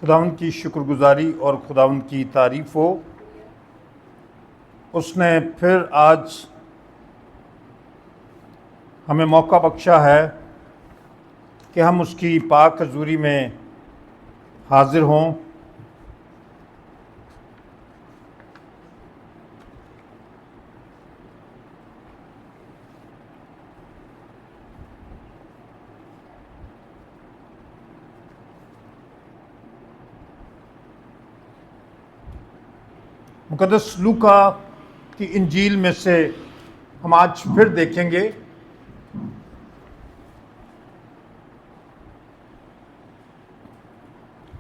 खुदावंद की शुक्रगुजारी और खुदावंद की तारीफ़ हो। उसने फिर आज हमें मौका बख्शा है कि हम उसकी पाक हज़ूरी में हाज़िर हों। मुक़द्दस लूका की इंजील में से हम आज फिर देखेंगे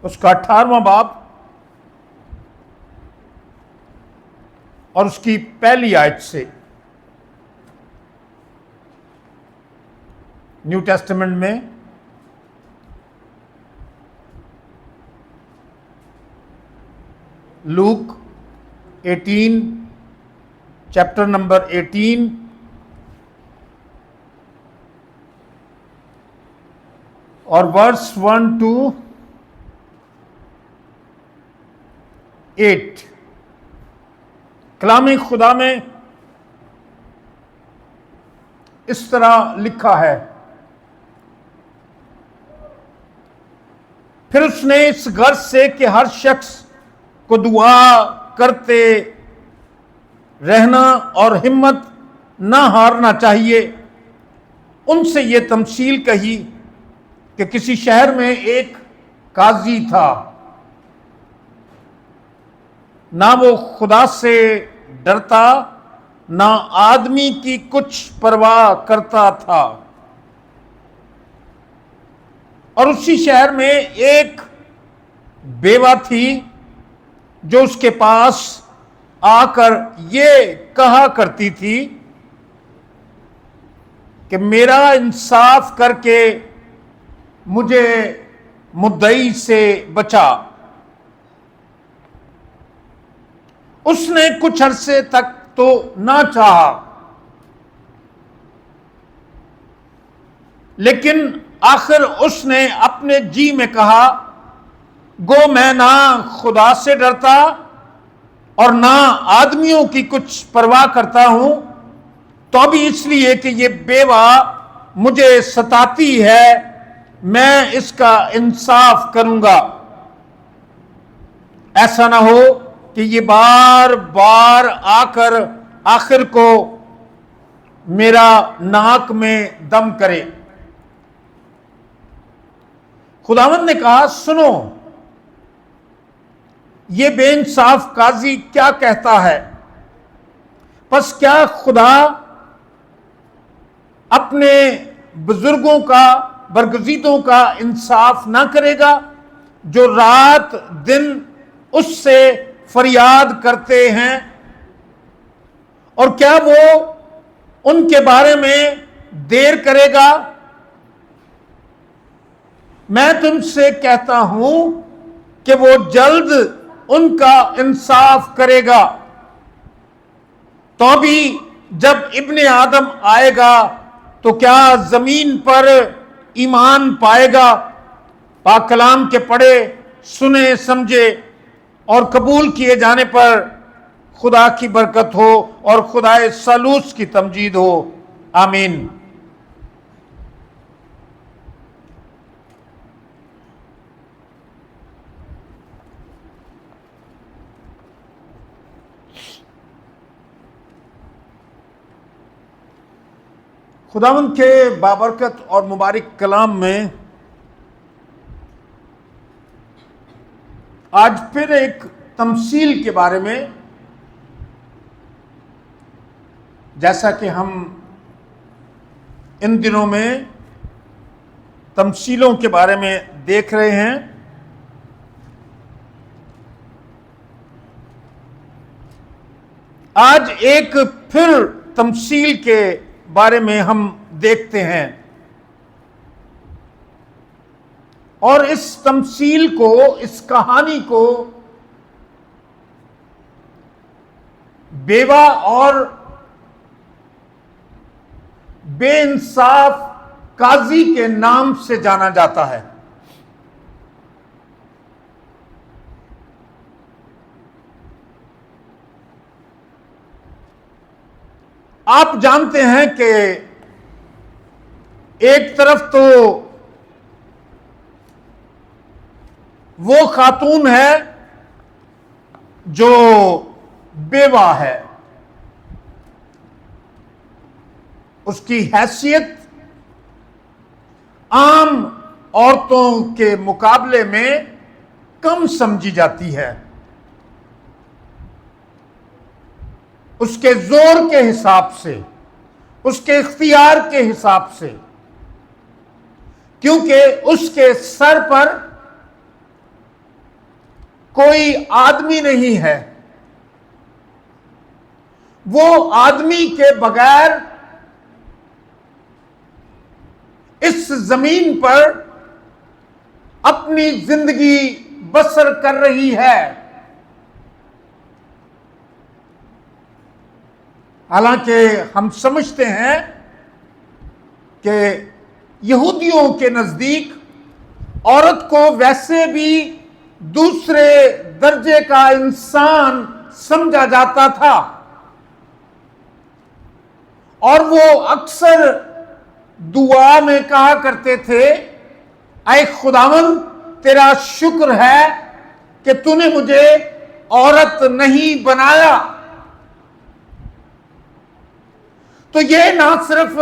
उसका 18वां बाब और उसकी पहली आयत से। न्यू टेस्टामेंट में लूक 18 चैप्टर नंबर 18 और वर्स 1 to 8 कलाम खुदा में इस तरह लिखा है। फिर उसने इस गर्ज से कि हर शख्स को दुआ करते रहना और हिम्मत ना हारना चाहिए, उनसे ये तमसील कही कि किसी शहर में एक काजी था। ना वो खुदा से डरता, ना आदमी की कुछ परवाह करता था। और उसी शहर में एक बेवा थी जो उसके पास आकर ये कहा करती थी कि मेरा इंसाफ करके मुझे मुद्दई से बचा। उसने कुछ अरसे तक तो ना चाहा, लेकिन आखिर उसने अपने जी में कहा, गो मैं ना खुदा से डरता और ना आदमियों की कुछ परवाह करता हूं, तो भी इसलिए कि ये बेवा मुझे सताती है, मैं इसका इंसाफ करूंगा। ऐसा ना हो कि ये बार बार आकर आखिर को मेरा नाक में दम करे। खुदावंद ने कहा, सुनो, ये बेइंसाफ काजी क्या कहता है। बस क्या खुदा अपने बुजुर्गों का, बरगजीदों का इंसाफ ना करेगा, जो रात दिन उससे फरियाद करते हैं? और क्या वो उनके बारे में देर करेगा? मैं तुमसे कहता हूं कि वो जल्द उनका इंसाफ करेगा। तो भी जब इब्ने आदम आएगा तो क्या जमीन पर ईमान पाएगा? पाक कलाम के पढ़े सुने समझे और कबूल किए जाने पर खुदा की बरकत हो और खुदाए सलूस की तमजीद हो। आमीन। खुदावंद के बाबरकत और मुबारक कलाम में आज फिर एक तमसील के बारे में, जैसा कि हम इन दिनों में तमसीलों के बारे में देख रहे हैं, आज एक फिर तमसील के बारे में हम देखते हैं। और इस तमसील को, इस कहानी को बेवा और बेइंसाफ काजी के नाम से जाना जाता है। आप जानते हैं कि एक तरफ तो वो खातून है जो बेवा है, उसकी हैसियत आम औरतों के मुकाबले में कम समझी जाती है, उसके जोर के हिसाब से, उसके इख्तियार के हिसाब से, क्योंकि उसके सर पर कोई आदमी नहीं है, वो आदमी के बगैर इस जमीन पर अपनी जिंदगी बसर कर रही है। हालांकि हम समझते हैं कि यहूदियों के नजदीक औरत को वैसे भी दूसरे दर्जे का इंसान समझा जाता था और वो अक्सर दुआ में कहा करते थे, ऐ खुदावन तेरा शुक्र है कि तूने मुझे औरत नहीं बनाया। तो ये ना सिर्फ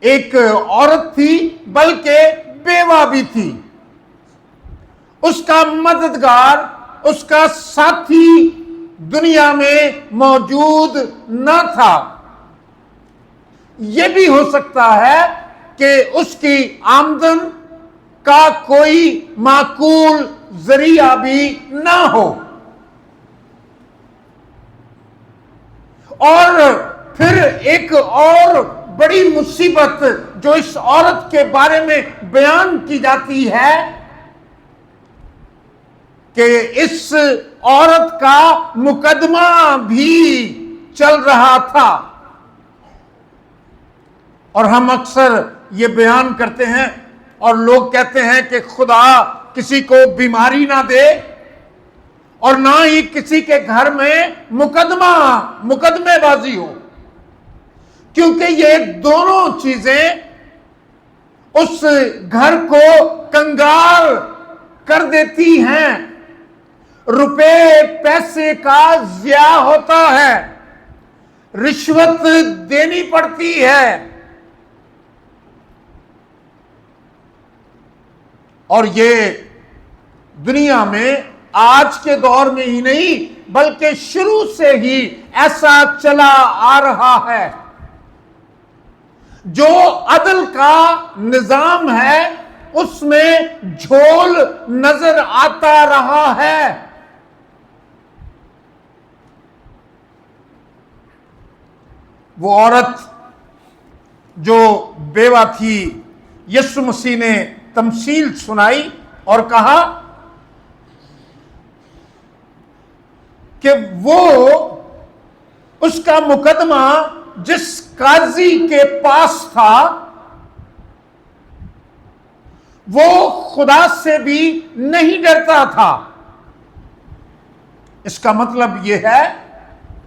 एक औरत थी बल्कि बेवा भी थी, उसका मददगार, उसका साथी दुनिया में मौजूद न था। यह भी हो सकता है कि उसकी आमदन का कोई माकूल जरिया भी ना हो, और फिर एक और बड़ी मुसीबत जो इस औरत के बारे में बयान की जाती है कि इस औरत का मुकदमा भी चल रहा था। और हम अक्सर ये बयान करते हैं और लोग कहते हैं कि खुदा किसी को बीमारी ना दे और ना ही किसी के घर में मुकदमेबाजी हो, क्योंकि ये दोनों चीजें उस घर को कंगाल कर देती हैं। रुपए पैसे का ज़िया होता है, रिश्वत देनी पड़ती है, और ये दुनिया में आज के दौर में ही नहीं बल्कि शुरू से ही ऐसा चला आ रहा है। जो अदल का निजाम है उसमें झोल नजर आता रहा है। वो औरत जो बेवा थी, यीशु मसीह ने तमसील सुनाई और कहा कि वो उसका मुकदमा जिस काजी के पास था वो खुदा से भी नहीं डरता था। इसका मतलब यह है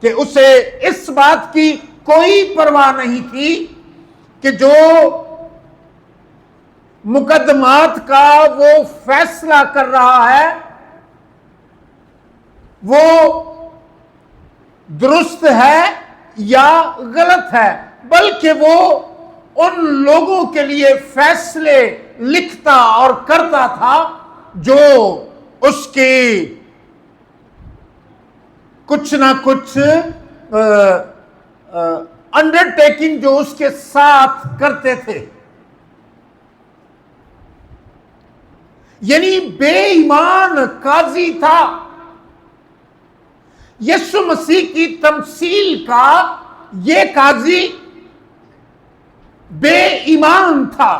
कि उसे इस बात की कोई परवाह नहीं थी कि जो मुकदमात का वो फैसला कर रहा है वो दुरुस्त है या गलत है, बल्कि वो उन लोगों के लिए फैसले लिखता और करता था जो उसके कुछ ना कुछ अंडरटेकिंग जो उसके साथ करते थे। यानी बेईमान काजी था। यीशु मसीह की तमसील का ये काजी बेईमान था,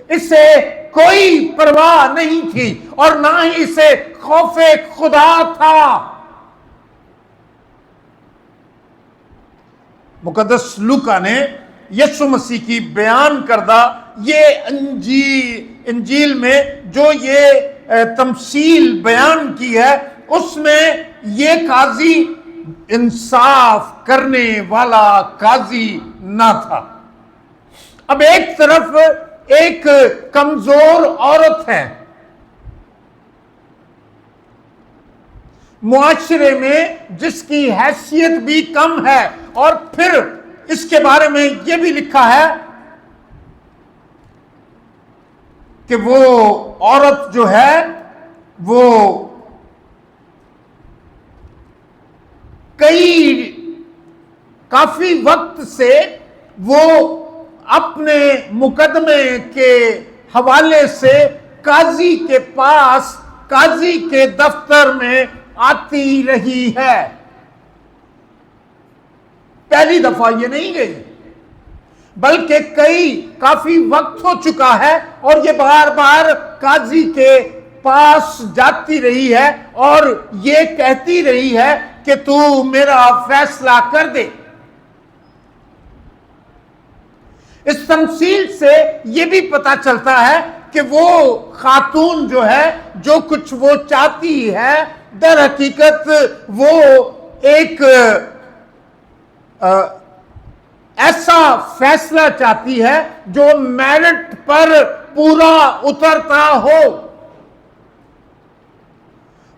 इसे कोई परवाह नहीं थी और ना ही इसे खौफे खुदा था। मुकद्दस लूका ने यीशु मसीह की बयान करदा ये इंजील में जो ये तमसील बयान की है उसमें ये काजी इंसाफ करने वाला काजी ना था। अब एक तरफ एक कमजोर औरत है, मुआशरे में जिसकी हैसियत भी कम है, और फिर इसके बारे में यह भी लिखा है कि वो औरत जो है वो काफी वक्त से वो अपने मुकदमे के हवाले से काजी के पास, काजी के दफ्तर में आती रही है। पहली दफा ये नहीं गई, बल्कि काफी वक्त हो चुका है और ये बार बार काजी के पास जाती रही है और ये कहती रही है कि तू मेरा फैसला कर दे। इस तमसील से यह भी पता चलता है कि वो खातून जो है, जो कुछ वो चाहती है, दर हकीकत वो एक ऐसा फैसला चाहती है जो मेरिट पर पूरा उतरता हो।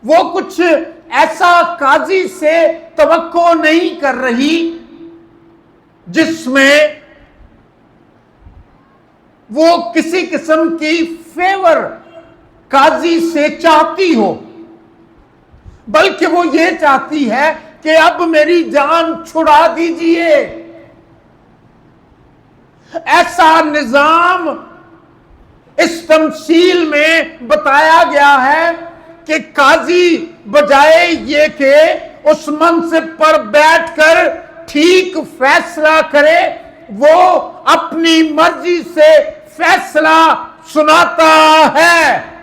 वो कुछ ऐसा काजी से तवक्को नहीं कर रही जिसमें वो किसी किस्म की फेवर काजी से चाहती हो, बल्कि वो ये चाहती है कि अब मेरी जान छुड़ा दीजिए। ऐसा निजाम इस तमसील में बताया गया है कि काजी बजाय ये कि उस मनसिब पर बैठकर ठीक फैसला करे, वो अपनी मर्जी से फैसला सुनाता है।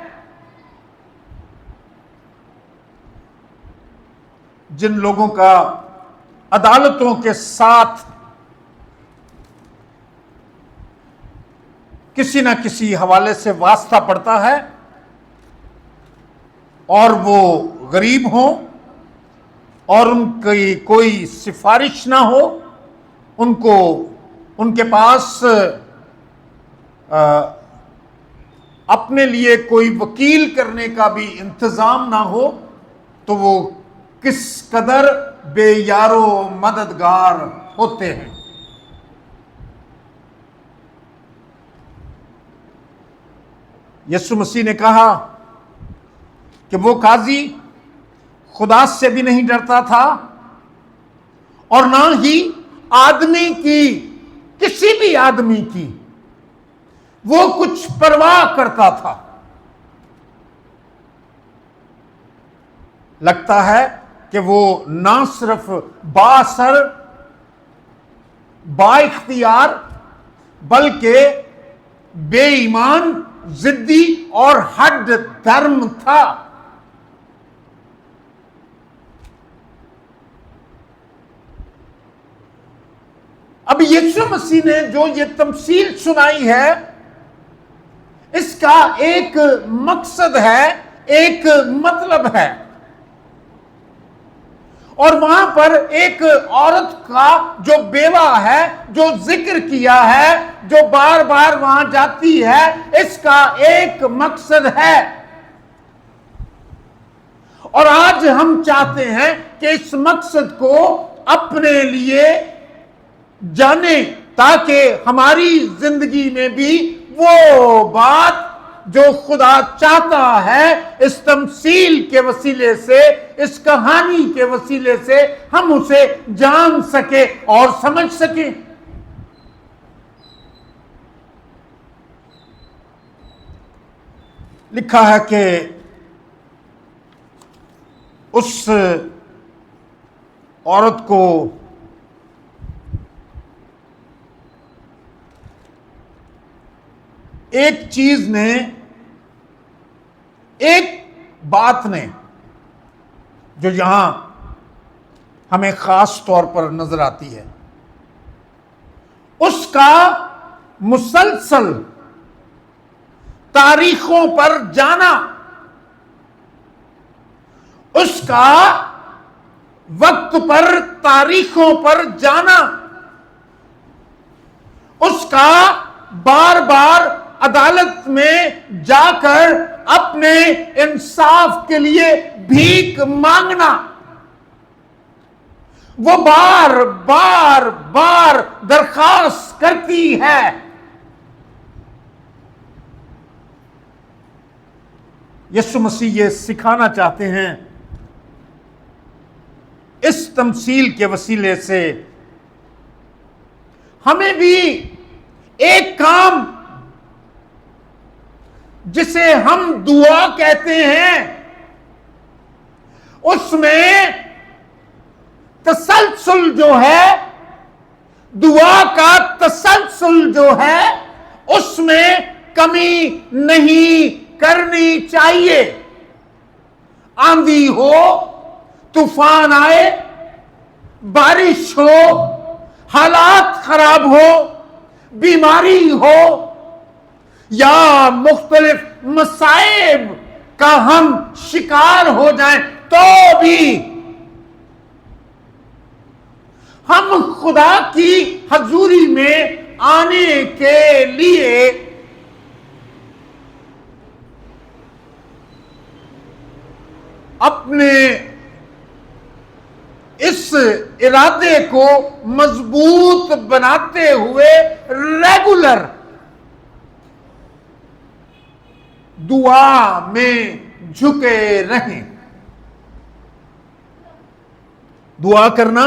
जिन लोगों का अदालतों के साथ किसी ना किसी हवाले से वास्ता पड़ता है और वो गरीब हों और उनकी कोई सिफारिश ना हो, उनको उनके पास अपने लिए कोई वकील करने का भी इंतजाम ना हो, तो वो किस कदर बेयारो मददगार होते हैं। यीशु मसीह ने कहा कि वो काजी खुदा से भी नहीं डरता था और ना ही आदमी की, किसी भी आदमी की वो कुछ परवाह करता था। लगता है कि वो ना सिर्फ बासर बाइख्तियार बल्कि बेईमान, जिद्दी और हद धर्म था। अब यीशु मसीह ने जो ये तमसील सुनाई है, इसका एक मकसद है, एक मतलब है। और वहां पर एक औरत का जो बेवा है, जो जिक्र किया है, जो बार बार वहां जाती है, इसका एक मकसद है। और आज हम चाहते हैं कि इस मकसद को अपने लिए जाने, ताकि हमारी जिंदगी में भी वो बात जो खुदा चाहता है, इस तमसील के वसीले से, इस कहानी के वसीले से हम उसे जान सके और समझ सके। लिखा है कि उस औरत को एक चीज ने, एक बात ने, जो यहां हमें खास तौर पर नजर आती है, उसका मुसलसल तारीखों पर जाना, उसका वक्त पर, तारीखों पर जाना, उसका बार बार अदालत में जाकर अपने इंसाफ के लिए भीख मांगना, वो बार बार बार दरखास्त करती है। यीशु मसीह ये सिखाना चाहते हैं इस तमसील के वसीले से। हमें भी एक काम जिसे हम दुआ कहते हैं, उसमें तसलसल जो है, दुआ का तसलसल जो है, उसमें कमी नहीं करनी चाहिए। आंधी हो, तूफान आए, बारिश हो, हालात खराब हो, बीमारी हो, या मुख्तलिफ मसाइब का हम शिकार हो जाएं, तो भी हम खुदा की हजूरी में आने के लिए अपने इस इरादे को मजबूत बनाते हुए रेगुलर दुआ में झुके रहें। दुआ करना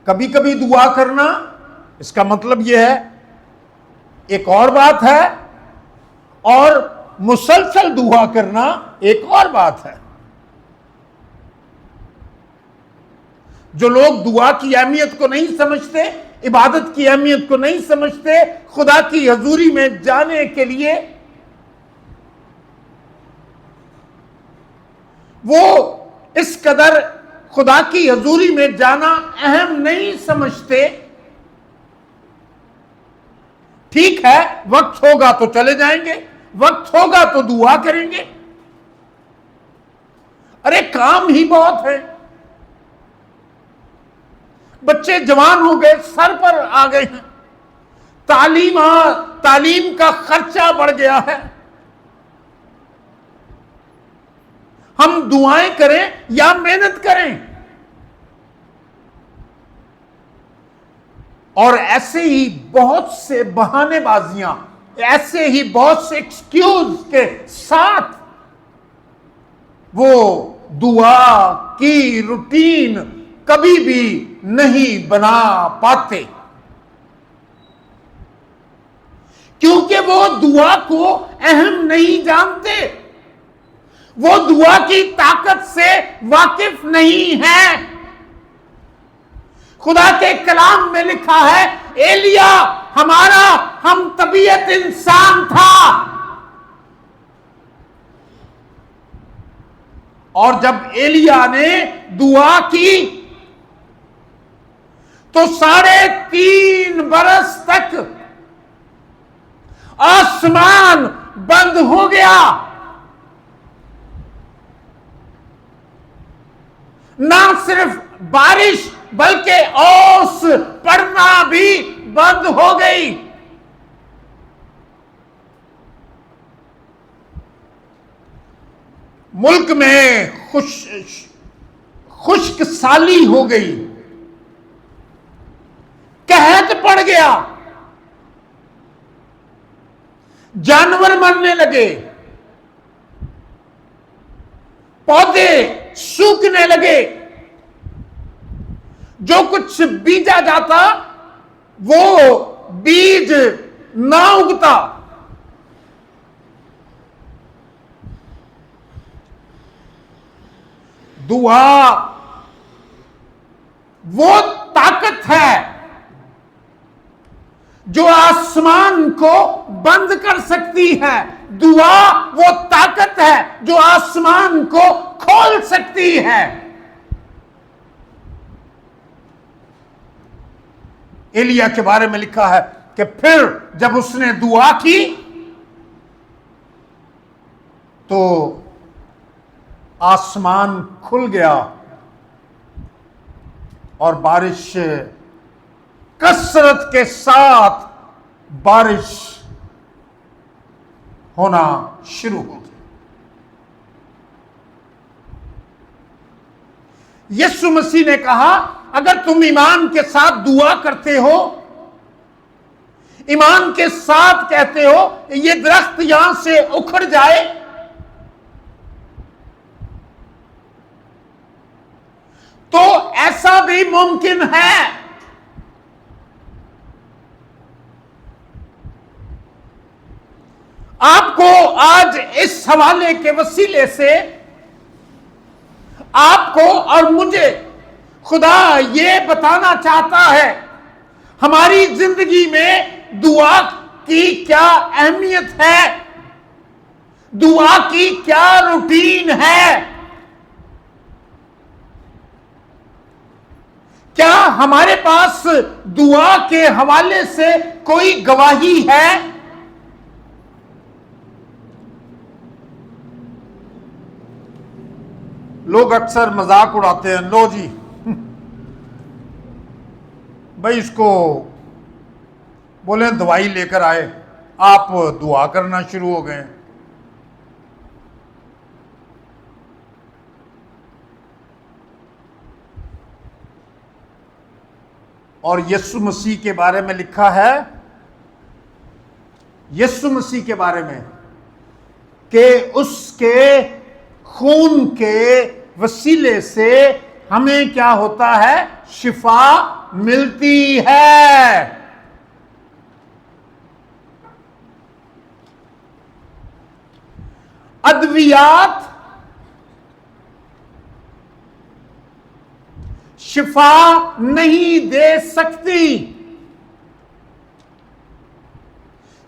कभी कभी दुआ करना, इसका मतलब यह है, एक और बात है, और मुसलसल दुआ करना एक और बात है। जो लोग दुआ की अहमियत को नहीं समझते, इबादत की अहमियत को नहीं समझते, खुदा की हजूरी में जाने के लिए वो इस कदर खुदा की हजूरी में जाना अहम नहीं समझते। ठीक है, वक्त होगा तो चले जाएंगे, वक्त होगा तो दुआ करेंगे। अरे काम ही बहुत है, बच्चे जवान हो गए, सर पर आ गए हैं, तालीम का खर्चा बढ़ गया है। हम दुआएं करें या मेहनत करें, और ऐसे ही बहुत से बहानेबाजियां, ऐसे ही बहुत से एक्सक्यूज के साथ वो दुआ की रूटीन कभी भी नहीं बना पाते, क्योंकि वो दुआ को अहम नहीं जानते, वो दुआ की ताकत से वाकिफ नहीं है। खुदा के कलाम में लिखा है, एलिया हमारा हम तबीयत इंसान था, और जब एलिया ने दुआ की तो 3.5 बरस तक आसमान बंद हो गया, ना सिर्फ बारिश बल्कि ओस पड़ना भी बंद हो गई। मुल्क में खुश्क साली हो गई, कहत पड़ गया, जानवर मरने लगे, पौधे सूखने लगे, जो कुछ बीजा जाता वो बीज ना उगता। दुआ वो ताकत है जो आसमान को बंद कर सकती है, दुआ वो ताकत है जो आसमान को खोल सकती है। एलिया के बारे में लिखा है कि फिर जब उसने दुआ की तो आसमान खुल गया और बारिश, कसरत के साथ बारिश होना शुरू हो गई। यीशु मसीह ने कहा, अगर तुम ईमान के साथ दुआ करते हो, ईमान के साथ कहते हो ये दरख्त यहां से उखड़ जाए, तो ऐसा भी मुमकिन है। आपको आज इस हवाले के वसीले से आपको और मुझे खुदा ये बताना चाहता है, हमारी जिंदगी में दुआ की क्या अहमियत है, दुआ की क्या रूटीन है। क्या हमारे पास दुआ के हवाले से कोई गवाही है? लोग अक्सर मजाक उड़ाते हैं, लो जी भाई इसको बोले दवाई लेकर आए, आप दुआ करना शुरू हो गए। और यीशु मसीह के बारे में लिखा है, यीशु मसीह के बारे में कि उसके खून के वसीले से हमें क्या होता है? शिफा मिलती है। अद्वियात शिफा नहीं दे सकती।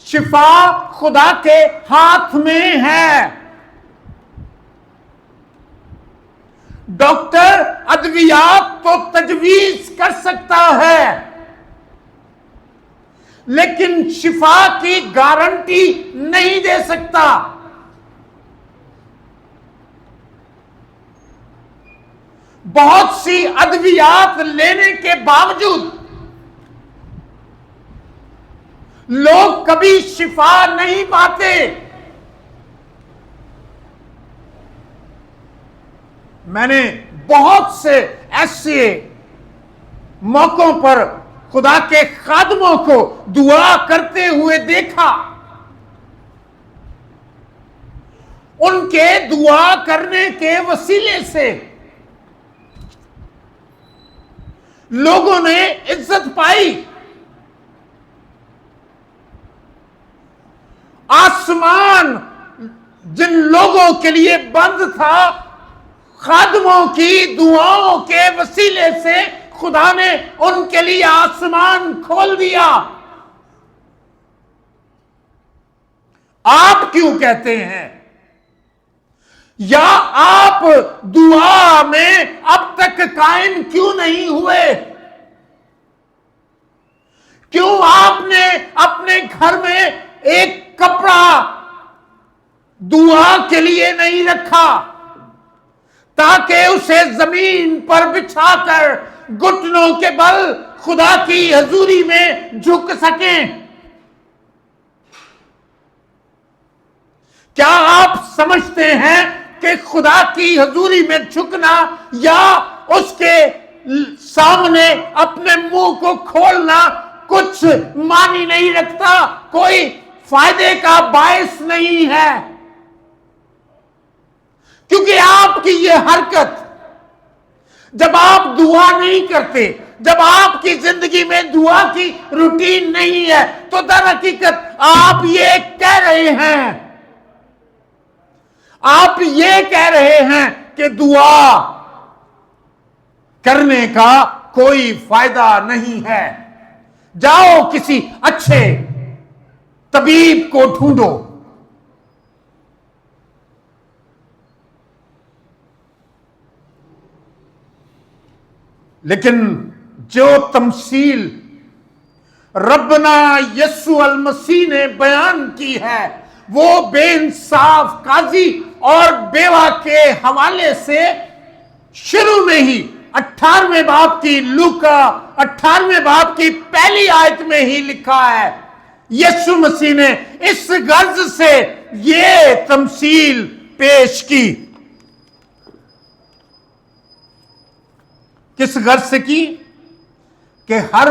शिफा खुदा के हाथ में है। डॉक्टर अद्वियात तो तजवीज कर सकता है, लेकिन शिफा की गारंटी नहीं दे सकता। बहुत सी अद्वियात लेने के बावजूद लोग कभी शिफा नहीं पाते। मैंने बहुत से ऐसे मौकों पर खुदा के खादमों को दुआ करते हुए देखा। उनके दुआ करने के वसीले से लोगों ने इज्जत पाई। आसमान जिन लोगों के लिए बंद था, खादमों की दुआओं के वसीले से खुदा ने उनके लिए आसमान खोल दिया। आप क्यों कहते हैं, या आप दुआ में अब तक कायम क्यों नहीं हुए? क्यों आपने अपने घर में एक कपड़ा दुआ के लिए नहीं रखा, ताकि उसे जमीन पर बिछाकर घुटनों के बल खुदा की हजूरी में झुक सकें? क्या आप समझते हैं कि खुदा की हजूरी में झुकना या उसके सामने अपने मुंह को खोलना कुछ मानी नहीं रखता, कोई फायदे का बायस नहीं है? क्योंकि आपकी ये हरकत, जब आप दुआ नहीं करते, जब आपकी जिंदगी में दुआ की रूटीन नहीं है, तो दर हकीकत आप ये कह रहे हैं, आप ये कह रहे हैं कि दुआ करने का कोई फायदा नहीं है। जाओ किसी अच्छे तबीब को ढूंढो। लेकिन जो तमसील रब्बना यस्सु अल मसीह ने बयान की है, वो बेइंसाफ काजी और बेवा के हवाले से शुरू में ही 18वें बाब की लूका 18वें बाब की पहली आयत में ही लिखा है। यीशु मसीह ने इस गर्ज से ये तमसील पेश की। किस गर्ज से की? कि हर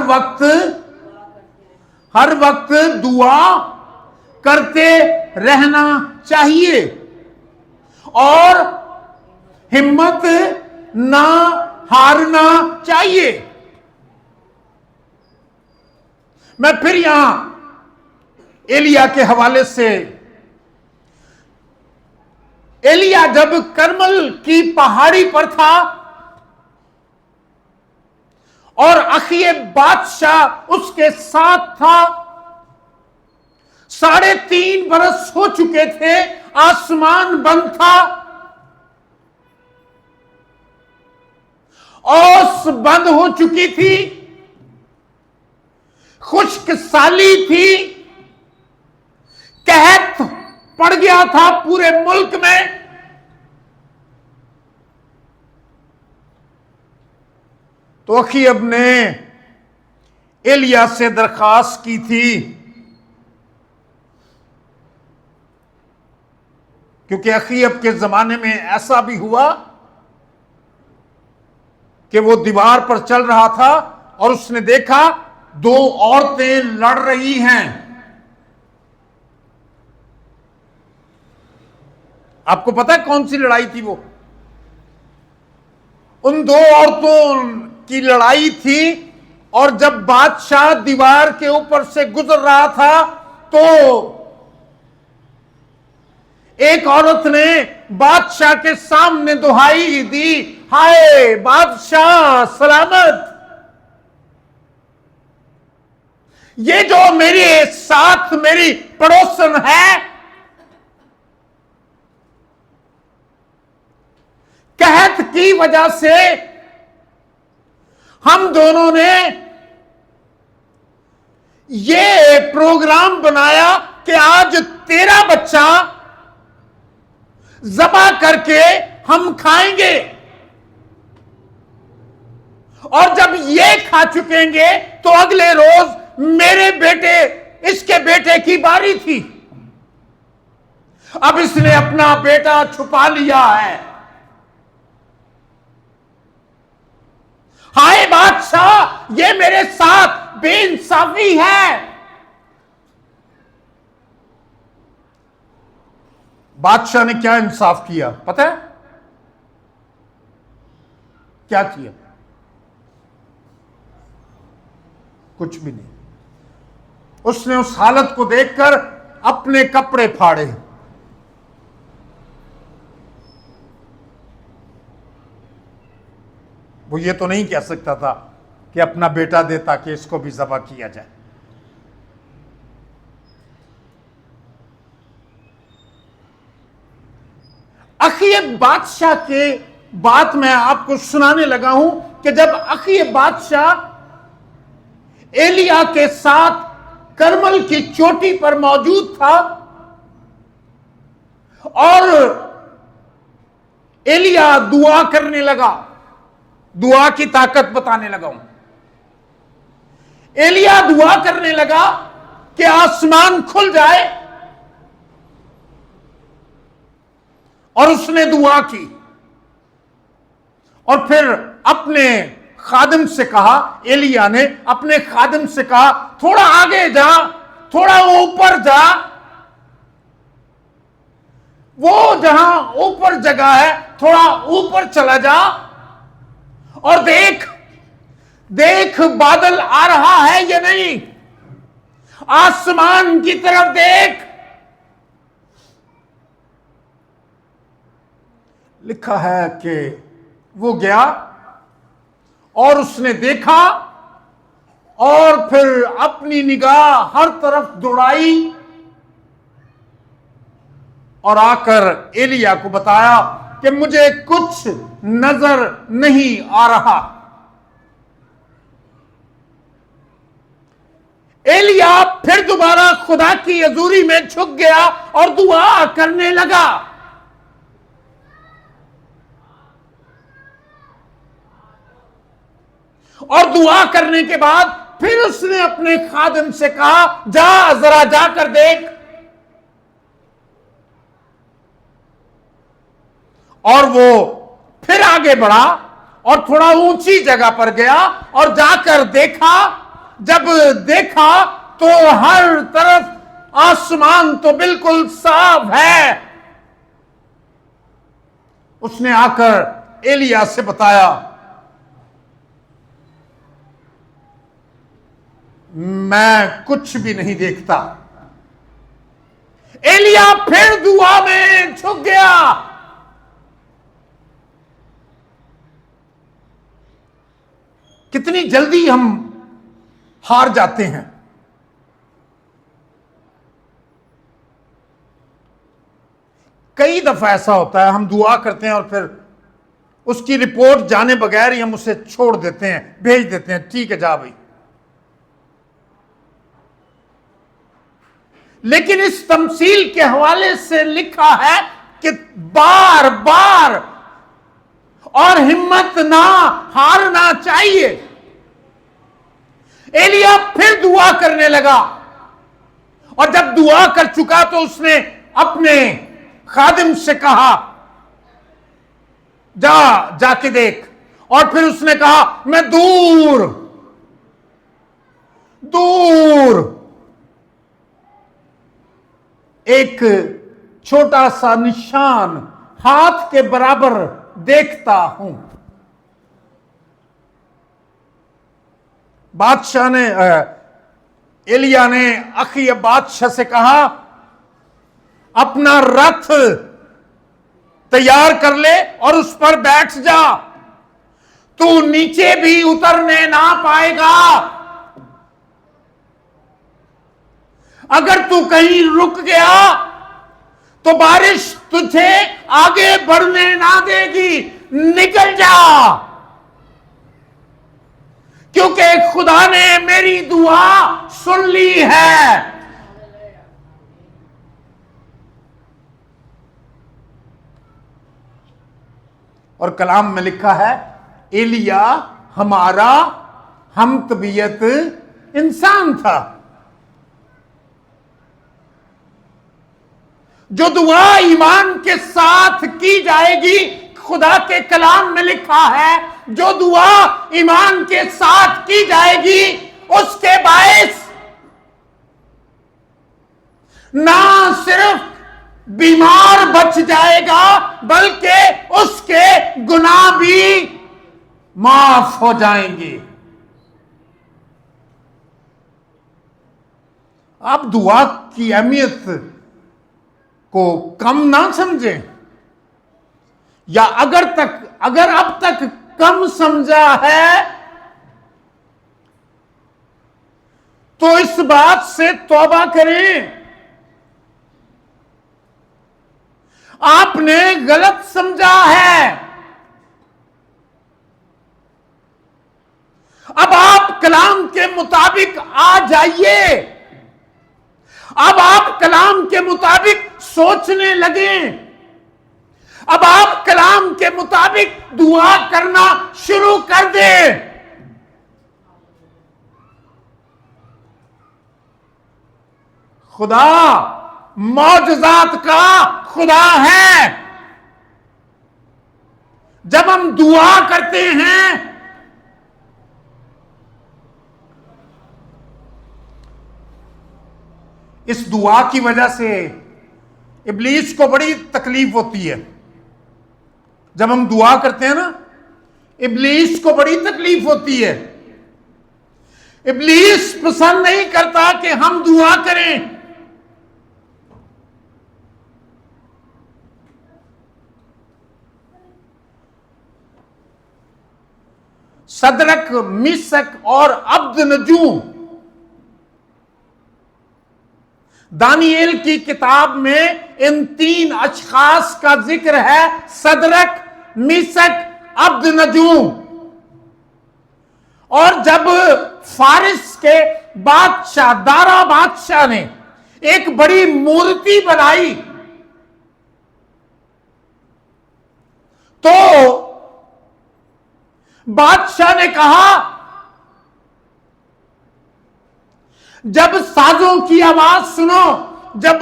वक्त दुआ करते रहना चाहिए और हिम्मत ना हारना चाहिए। मैं फिर यहां एलिया के हवाले से, एलिया जब करमल की पहाड़ी पर था और अखीब बादशाह उसके साथ था, 3.5 बरस हो चुके थे, आसमान बंद था, ओस बंद हो चुकी थी, खुश्क साली थी, कहत पड़ गया था पूरे मुल्क में। तो अखीब ने एलिया से दरखास्त की थी, क्योंकि अखीब के जमाने में ऐसा भी हुआ कि वो दीवार पर चल रहा था और उसने देखा 2 औरतें लड़ रही हैं। आपको पता है कौन सी लड़ाई थी वो? उन 2 औरतों की लड़ाई थी। और जब बादशाह दीवार के ऊपर से गुजर रहा था तो एक औरत ने बादशाह के सामने दुहाई दी, हाय बादशाह सलामत, ये जो मेरे साथ मेरी पड़ोसन है, कहत की वजह से हम दोनों ने ये प्रोग्राम बनाया कि आज तेरा बच्चा ज़बा करके हम खाएंगे, और जब ये खा चुकेंगे तो अगले रोज मेरे बेटे, इसके बेटे की बारी थी। अब इसने अपना बेटा छुपा लिया है। हाय बादशाह, ये मेरे साथ बेइंसाफी है। बादशाह ने क्या इंसाफ किया पता है? क्या किया? कुछ भी नहीं। उसने उस हालत को देखकर अपने कपड़े फाड़े। वो ये तो नहीं कह सकता था कि अपना बेटा दे ताकि इसको भी ज़बह किया जाए। अखीब बादशाह के बात मैं आपको सुनाने लगा हूं कि जब अखीब बादशाह एलिया के साथ करमल की चोटी पर मौजूद था और एलिया दुआ करने लगा, दुआ की ताकत बताने लगा हूं। एलिया दुआ करने लगा कि आसमान खुल जाए, और उसने दुआ की और फिर अपने खादिम से कहा, एलिया ने अपने खादिम से कहा, थोड़ा आगे जा, थोड़ा ऊपर जा, वो जहां ऊपर जगह है थोड़ा ऊपर चला जा और देख देख बादल आ रहा है या नहीं, आसमान की तरफ देख। लिखा है कि वो गया और उसने देखा और फिर अपनी निगाह हर तरफ दौड़ाई और आकर एलिया को बताया कि मुझे कुछ नजर नहीं आ रहा। एलिया फिर दोबारा खुदा की हजूरी में झुक गया और दुआ करने लगा। और दुआ करने के बाद फिर उसने अपने खादिम से कहा, जा जरा जाकर देख। और वो फिर आगे बढ़ा और थोड़ा ऊंची जगह पर गया और जाकर देखा। जब देखा तो हर तरफ आसमान तो बिल्कुल साफ है। उसने आकर एलिया से बताया, मैं कुछ भी नहीं देखता। एलिया फिर दुआ में झुक गया। कितनी जल्दी हम हार जाते हैं। कई दफा ऐसा होता है, हम दुआ करते हैं और फिर उसकी रिपोर्ट जाने बगैर ही हम उसे छोड़ देते हैं, भेज देते हैं, ठीक है जा भाई। लेकिन इस तमसील के हवाले से लिखा है कि बार बार और हिम्मत ना हारना चाहिए। एलिया फिर दुआ करने लगा और जब दुआ कर चुका तो उसने अपने खादिम से कहा, जाके देख। और फिर उसने कहा, मैं दूर एक छोटा सा निशान हाथ के बराबर देखता हूं। बादशाह ने, एलिया ने अखी बादशाह से कहा, अपना रथ तैयार कर ले और उस पर बैठ जा, तू नीचे भी उतरने ना पाएगा। अगर तू कहीं रुक गया तो बारिश तुझे आगे बढ़ने ना देगी, निकल जा, क्योंकि खुदा ने मेरी दुआ सुन ली है। और कलाम में लिखा है, एलिया हमारा हम तबीयत इंसान था। जो दुआ ईमान के साथ की जाएगी, खुदा के कलाम में लिखा है, जो दुआ ईमान के साथ की जाएगी उसके बायस ना सिर्फ बीमार बच जाएगा बल्कि उसके गुनाह भी माफ हो जाएंगे। आप दुआ की अहमियत को कम ना समझें, या अगर अब तक कम समझा है तो इस बात से तौबा करें। आपने गलत समझा है। अब आप कलाम के मुताबिक आ जाइए। अब आप कलाम के मुताबिक सोचने लगे। अब आप कलाम के मुताबिक दुआ करना शुरू कर दें। खुदा मौजज़ात का खुदा है। जब हम दुआ करते हैं इस दुआ की वजह से इब्लीस को बड़ी तकलीफ होती है। जब हम दुआ करते हैं ना, इब्लीस को बड़ी तकलीफ होती है। इब्लीस पसंद नहीं करता कि हम दुआ करें। सदरक, मिसक और अब्दनजूम, दानिएल की किताब में इन तीन अशखास का जिक्र है, सदरक, मिसक, अब्दनजूम। और जब फारिस के बादशाह, दारा बादशाह ने एक बड़ी मूर्ति बनाई, तो बादशाह ने कहा, जब साजों की आवाज सुनो, जब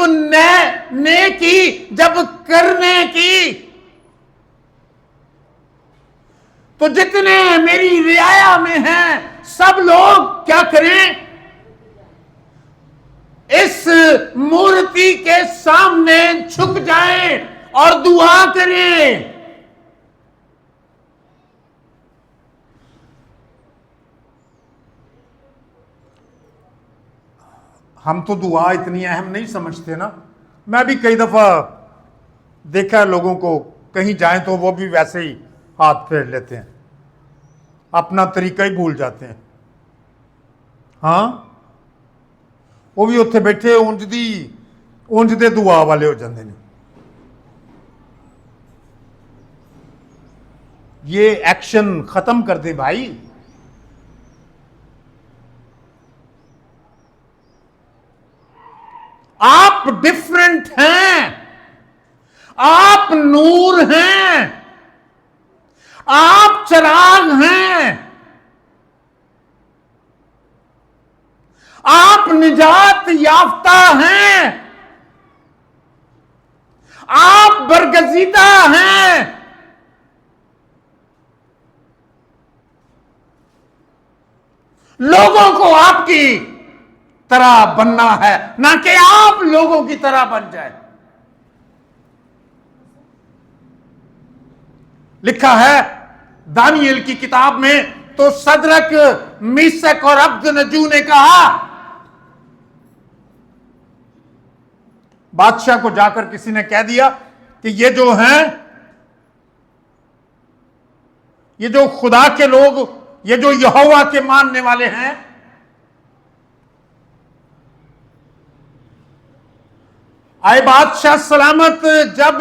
ने की, जब करने की, तो जितने मेरी रियाया में हैं सब लोग क्या करें, इस मूर्ति के सामने झुक जाएं और दुआ करें। हम तो दुआ इतनी अहम नहीं समझते ना। मैं भी कई दफा देखा है लोगों को, कहीं जाएं तो वो भी वैसे ही हाथ फेर लेते हैं, अपना तरीका ही भूल जाते हैं। हाँ, वो भी उत्थे बैठे ਉਂਝ ਦੇ दुआ वाले हो जाते हैं। ये एक्शन खत्म कर दे भाई। आप डिफरेंट हैं, आप नूर हैं, आप चिराग हैं, आप निजात याफ्ता हैं, आप बरगजीदा हैं। लोगों को आपकी तरह बनना है, ना कि आप लोगों की तरह बन जाए। लिखा है दानियल की किताब में, तो सदरक, मीसक और अब्दनजू ने कहा, बादशाह को जाकर किसी ने कह दिया कि ये जो हैं, ये जो खुदा के लोग, ये जो यहोवा के मानने वाले हैं, आए बादशाह सलामत, जब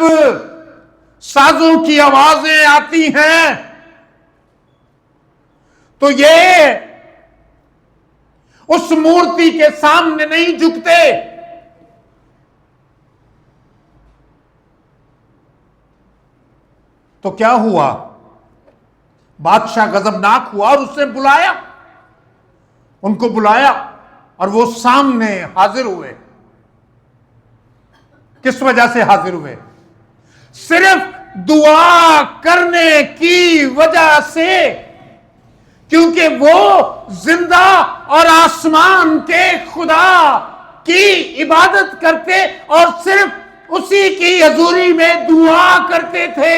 साजों की आवाजें आती हैं तो ये उस मूर्ति के सामने नहीं झुकते। तो क्या हुआ, बादशाह गजबनाक हुआ और उसने बुलाया, उनको बुलाया और वो सामने हाजिर हुए। किस वजह से हाजिर हुए? सिर्फ दुआ करने की वजह से, क्योंकि वो जिंदा और आसमान के खुदा की इबादत करते और सिर्फ उसी की हजूरी में दुआ करते थे।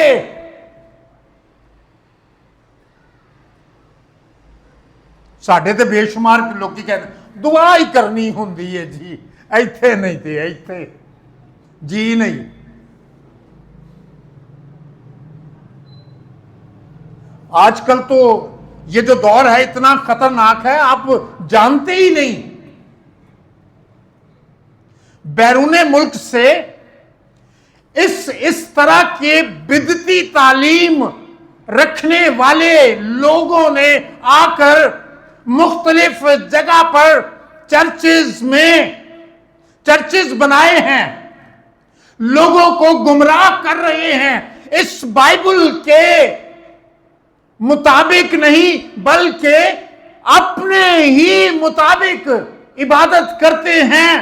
साढ़े ते बेशुमार लोग कहते दुआ ही करनी होंदी है जी, इत्थे नहीं थे, इत्थे जी नहीं। आजकल तो ये जो दौर है इतना खतरनाक है, आप जानते ही नहीं। बैरूने मुल्क से इस तरह के बिदती तालीम रखने वाले लोगों ने आकर मुख्तलिफ जगह पर चर्चेस बनाए हैं, लोगों को गुमराह कर रहे हैं। इस बाइबल के मुताबिक नहीं बल्कि अपने ही मुताबिक इबादत करते हैं।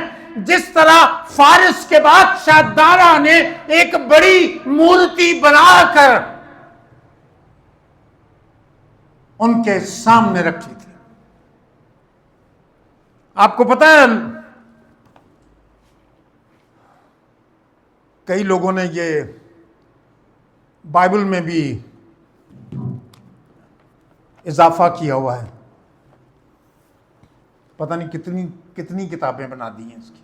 जिस तरह फारिस के बादशाह दारा ने एक बड़ी मूर्ति बनाकर उनके सामने रखी थी। आपको पता है, कई लोगों ने ये बाइबल में भी इजाफा किया हुआ है, पता नहीं कितनी कितनी किताबें बना दी हैं इसकी।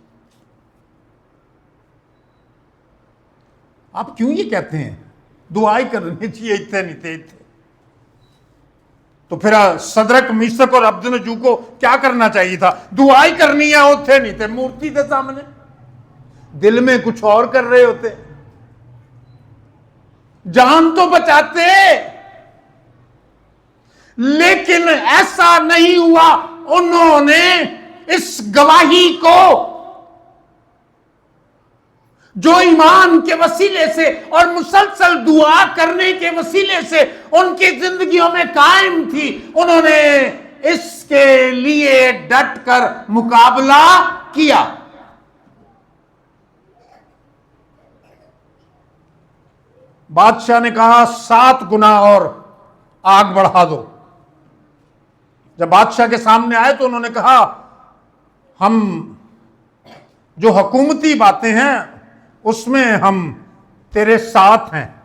आप क्यों ये कहते हैं दुआई करनी चाहिए, इतने नहीं थे इतने? तो फिर सदरक, मीसक और अब्दनजू को क्या करना चाहिए था? दुआई करनी है, उठे नहीं थे मूर्ति के सामने, दिल में कुछ और कर रहे होते, जान तो बचाते, लेकिन ऐसा नहीं हुआ। उन्होंने इस गवाही को जो ईमान के वसीले से और मुसलसल दुआ करने के वसीले से उनकी जिंदगियों में कायम थी, उन्होंने इसके लिए डट कर मुकाबला किया। बादशाह ने कहा 7 गुना और आग बढ़ा दो। जब बादशाह के सामने आए तो उन्होंने कहा हम जो हुकूमती बातें हैं उसमें हम तेरे साथ हैं,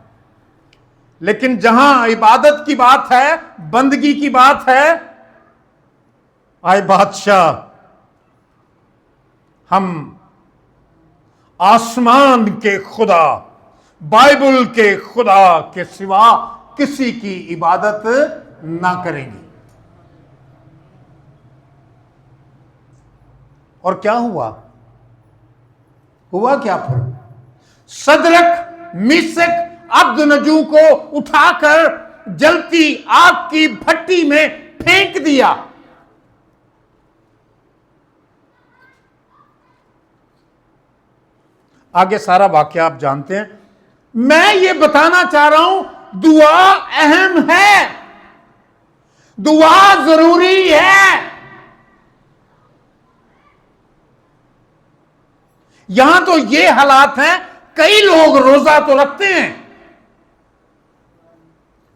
लेकिन जहां इबादत की बात है, बंदगी की बात है, आए बादशाह, हम आसमान के खुदा, बाइबल के खुदा के सिवा किसी की इबादत ना करेंगे। और क्या हुआ क्या फिर? सदरक, मिशक, अब्दनजू को उठाकर जलती आग की भट्टी में फेंक दिया। आगे सारा वाकया आप जानते हैं। मैं ये बताना चाह रहा हूं, दुआ अहम है, दुआ जरूरी है। यहां तो ये हालात हैं, कई लोग रोजा तो रखते हैं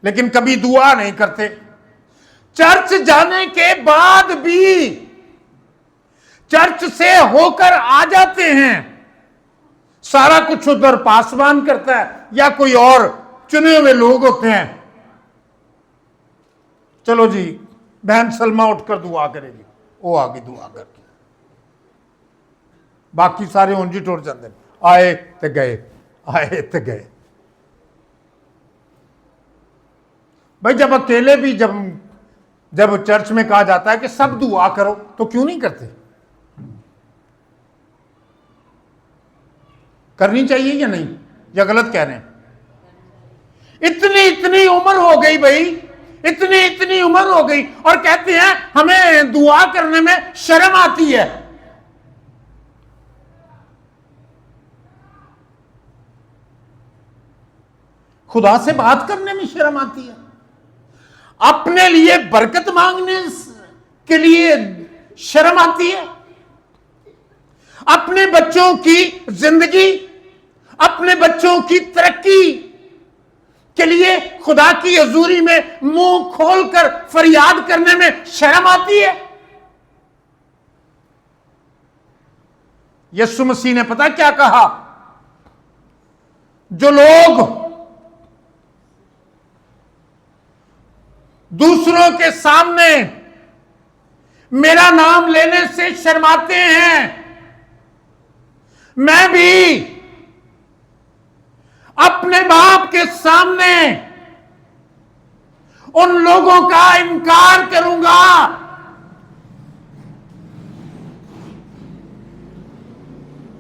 लेकिन कभी दुआ नहीं करते। चर्च जाने के बाद भी चर्च से होकर आ जाते हैं, सारा कुछ उधर पासवान करता है या कोई और चुने हुए लोग होते हैं। चलो जी, बहन सलमा उठकर दुआ करेगी, वो आगे दुआ करके, बाकी सारे उंजी टुर जाते हैं, आए तो गए, आए तो गए। भाई जब अकेले भी जब चर्च में कहा जाता है कि सब दुआ करो, तो क्यों नहीं करते? करनी चाहिए या नहीं, या गलत कह रहे हैं? इतनी उम्र हो गई भाई, इतनी उम्र हो गई और कहते हैं हमें दुआ करने में शर्म आती है। खुदा से बात करने में शर्म आती है, अपने लिए बरकत मांगने के लिए शर्म आती है, अपने बच्चों की जिंदगी, अपने बच्चों की तरक्की के लिए खुदा की हजूरी में मुंह खोलकर फरियाद करने में शर्म आती है। यीशु मसीह ने पता क्या कहा? जो लोग दूसरों के सामने मेरा नाम लेने से शर्माते हैं, मैं भी अपने बाप के सामने उन लोगों का इनकार करूंगा।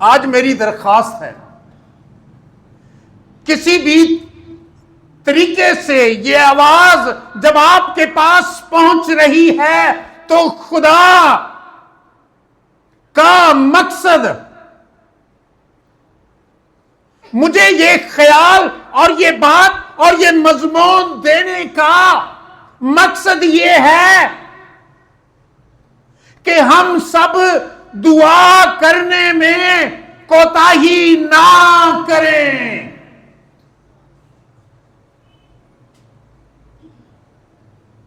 आज मेरी दरखास्त है, किसी भी तरीके से ये आवाज जब आपके पास पहुंच रही है तो खुदा का मकसद, मुझे ये ख्याल और ये बात और ये मजमून देने का मकसद ये है कि हम सब दुआ करने में कोताही ना करें।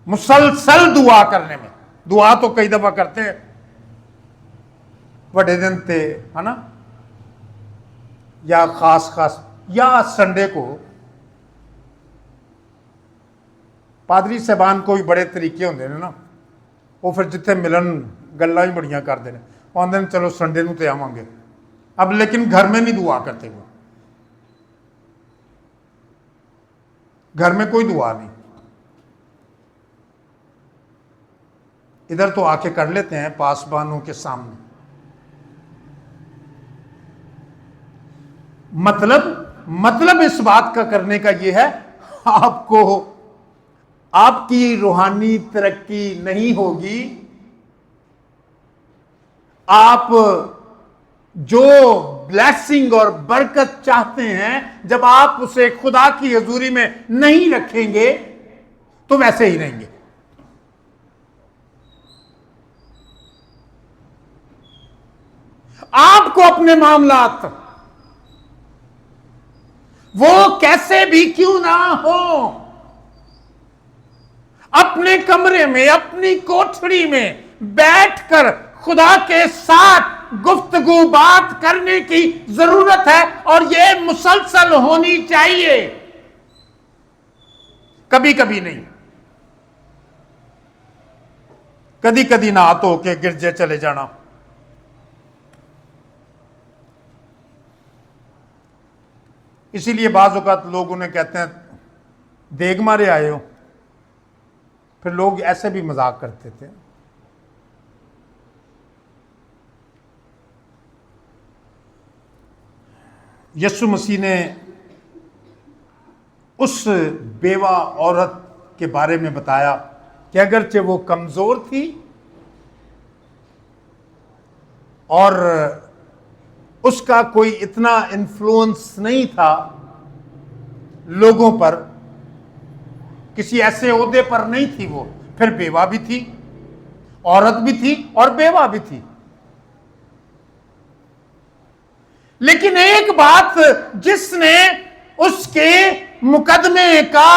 मुसलसल दुआ करने में, दुआ तो कई दफा करते हैं बड़े दिन थे, है ना, या खास या संडे को। पादरी साहबान को भी बड़े तरीके होंगे ने ना, वो फिर जिथे मिलन गल्लां ही बड़ियां करते हैं, आंदे ने चलो संडे नूं ते आवांगे। अब लेकिन घर में नहीं दुआ करते, वो घर में कोई दुआ नहीं, इधर तो आके कर लेते हैं पासबानों के सामने। मतलब इस बात का करने का यह है, आपको आपकी रूहानी तरक्की नहीं होगी आप जो ब्लेसिंग और बरकत चाहते हैं, जब आप उसे खुदा की हजूरी में नहीं रखेंगे तो वैसे ही रहेंगे। आपको अपने मामलात वो कैसे भी क्यों ना हो, अपने कमरे में, अपनी कोठरी में बैठकर खुदा के साथ गुफ्तगू बात करने की जरूरत है, और यह मुसलसल होनी चाहिए, कभी कभी नहीं। कदी कदी ना तो के गिरजे चले जाना। इसीलिए बाज़ औक़ात लोग उन्हें कहते हैं देग मारे आए हो। फिर लोग ऐसे भी मजाक करते थे। यीशु मसीह ने उस बेवा औरत के बारे में बताया कि अगरचे वो कमजोर थी और उसका कोई इतना इन्फ्लुएंस नहीं था लोगों पर, किसी ऐसे ओहदे पर नहीं थी वो, फिर बेवा भी थी, औरत भी थी और बेवा भी थी। लेकिन एक बात जिसने उसके मुकदमे का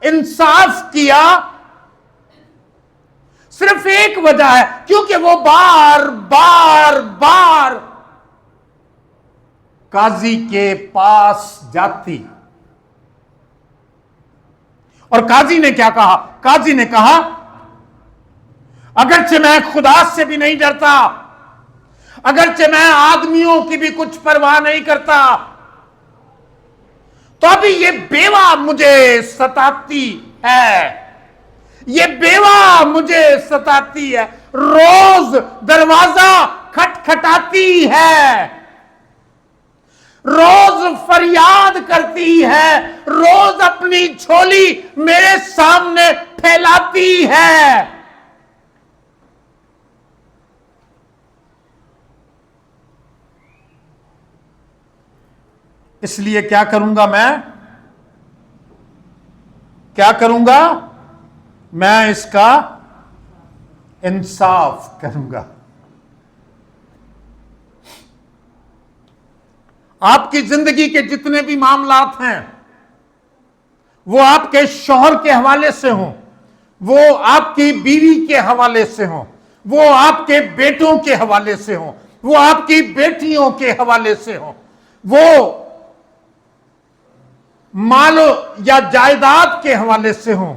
इंसाफ किया, सिर्फ एक वजह है, क्योंकि वो बार बार बार काजी के पास जाती। और काजी ने क्या कहा? काजी ने कहा अगरचे मैं खुदा से भी नहीं डरता, अगरचे मैं आदमियों की भी कुछ परवाह नहीं करता, तो अभी ये बेवा मुझे सताती है, ये बेवा मुझे सताती है, रोज दरवाजा खटखटाती है, रोज फरियाद करती है, रोज अपनी झोली मेरे सामने फैलाती है। इसलिए क्या करूंगा मैं? क्या करूंगा? मैं इसका इंसाफ करूंगा। आपकी जिंदगी के जितने भी मामलात हैं, वो आपके शौहर के हवाले से हों, वो आपकी बीवी के हवाले से हों, वो आपके बेटों के हवाले से हों, वो आपकी बेटियों के हवाले से हों, वो माल या जायदाद के हवाले से हों,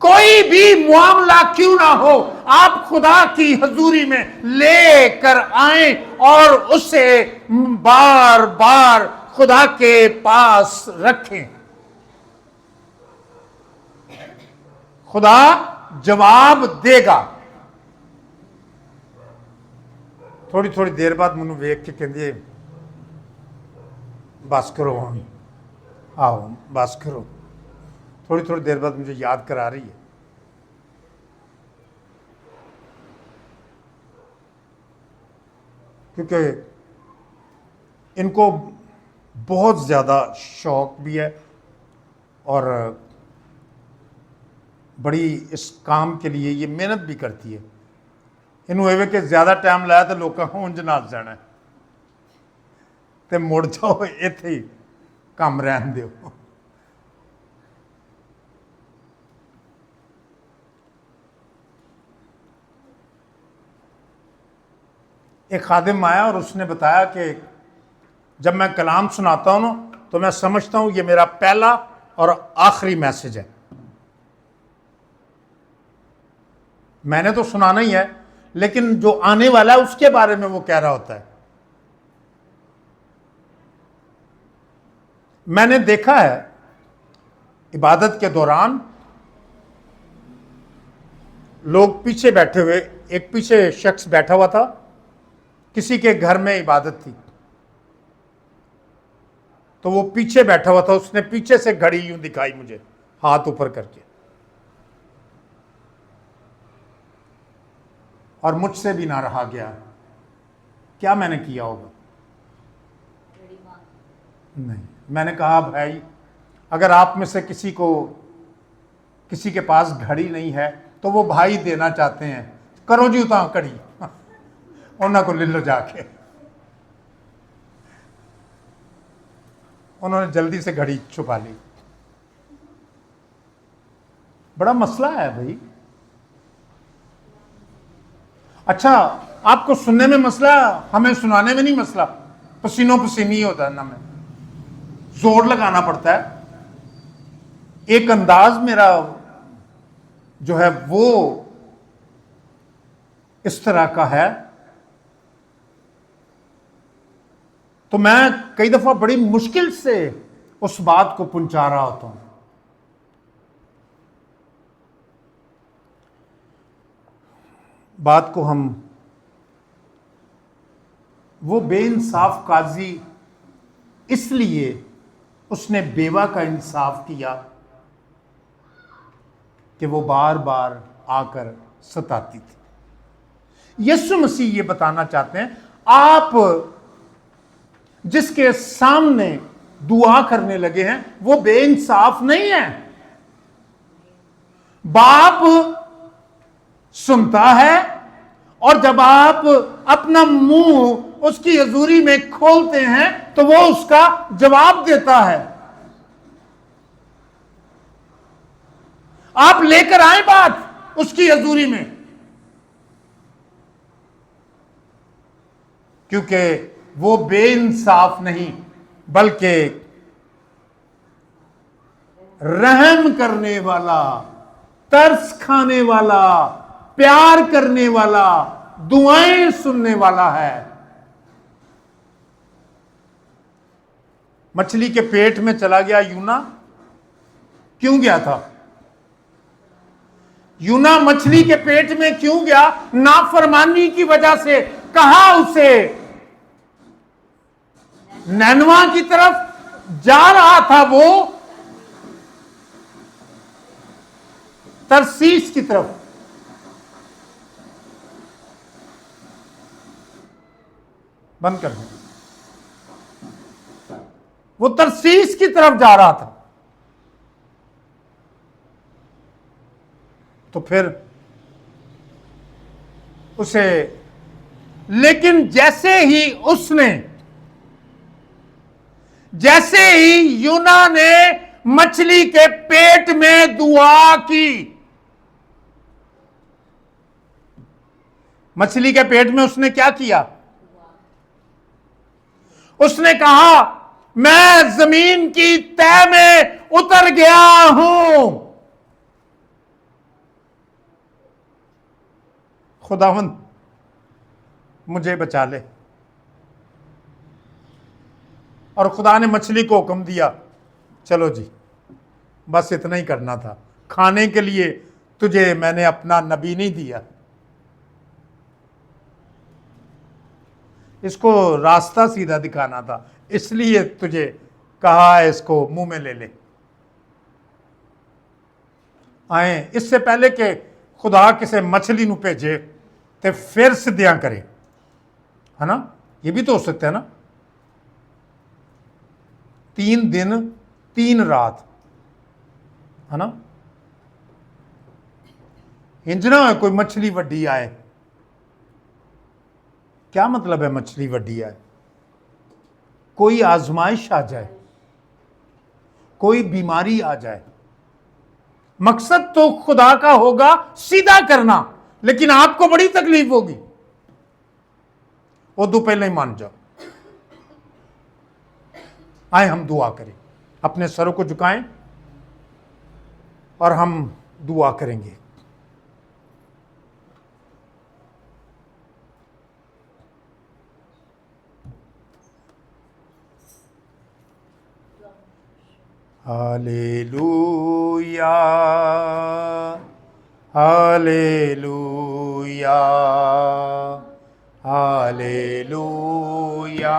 कोई भी मामला क्यों ना हो, आप खुदा की हजूरी में लेकर आए और उसे बार बार खुदा के पास रखें। खुदा जवाब देगा। थोड़ी थोड़ी देर बाद मैनू वेख के कहंदी बस करो, हम आओ बस करो। थोड़ी थोड़ी देर बाद मुझे याद करा रही है। क्योंकि इनको बहुत ज़्यादा शौक भी है और बड़ी इस काम के लिए ये मेहनत भी करती है। इन्हों एवे कि ज़्यादा टाइम लाया तो लोगों को ਉਂਝ नस जाना तो मुड़ जाओ, इत्थे ही काम रहन दिओ। एक खादिम आया और उसने बताया कि जब मैं कलाम सुनाता हूं ना तो मैं समझता हूं ये मेरा पहला और आखिरी मैसेज है। मैंने तो सुनाना ही है, लेकिन जो आने वाला है उसके बारे में वो कह रहा होता है। मैंने देखा है इबादत के दौरान लोग पीछे बैठे हुए, एक पीछे शख्स बैठा हुआ था, किसी के घर में इबादत थी तो वो पीछे बैठा हुआ था, उसने पीछे से घड़ी यूं दिखाई मुझे हाथ ऊपर करके। और मुझसे भी ना रहा गया। क्या मैंने किया होगा? नहीं, मैंने कहा भाई अगर आप में से किसी के पास घड़ी नहीं है तो वो भाई देना चाहते हैं, करो जी उता घड़ी उन्होंने को ले लो जाके। उन्होंने जल्दी से घड़ी छुपा ली। बड़ा मसला है भाई। अच्छा, आपको सुनने में मसला, हमें सुनाने में नहीं मसला। पसीनों पसीनी होता है ना, में जोर लगाना पड़ता है। एक अंदाज मेरा जो है वो इस तरह का है, तो मैं कई दफा बड़ी मुश्किल से उस बात को पहुंचा रहा होता हूं। बात को हम, वो बेइंसाफ काजी इसलिए उसने बेवा का इंसाफ किया कि वो बार बार आकर सताती थी। यीशु मसीह ये बताना चाहते हैं, आप जिसके सामने दुआ करने लगे हैं वो बेइंसाफ नहीं है। बाप सुनता है, और जब आप अपना मुंह उसकी हजूरी में खोलते हैं तो वो उसका जवाब देता है। आप लेकर आए बात उसकी हजूरी में, क्योंकि वो बेइंसाफ नहीं बल्कि रहम करने वाला, तरस खाने वाला, प्यार करने वाला, दुआएं सुनने वाला है। मछली के पेट में चला गया यूना, क्यों गया था? यूना मछली के पेट में क्यों गया? नाफरमानी की वजह से। कहा उसे नैनवा की तरफ जा रहा था, वो तरसीस की तरफ। बंद कर दो। वो तरसीस की तरफ जा रहा था। तो फिर उसे, लेकिन जैसे ही यूना ने मछली के पेट में दुआ की, मछली के पेट में उसने क्या किया? उसने कहा मैं जमीन की तह में उतर गया हूं, खुदावंद मुझे बचा ले। और खुदा ने मछली को हुक्म दिया, चलो जी बस इतना ही करना था, खाने के लिए तुझे मैंने अपना नबी नहीं दिया, इसको रास्ता सीधा दिखाना था, इसलिए तुझे कहा है इसको मुंह में ले ले। आए, इससे पहले कि खुदा किसी मछली नू भेजे ते फिर सिद्धियां करे, है ना? ये भी तो हो सकता है ना? 3 दिन 3 रात, है ना? इंजना है कोई मछली वड्डी आए। क्या मतलब है मछली वड्डी आए? कोई आजमाइश आ जाए, कोई बीमारी आ जाए। मकसद तो खुदा का होगा सीधा करना, लेकिन आपको बड़ी तकलीफ होगी। वो दो पहले ही मान जाओ। आए हम दुआ करें, अपने सरों को झुकाएं और हम दुआ करेंगे। Hallelujah, hallelujah, hallelujah,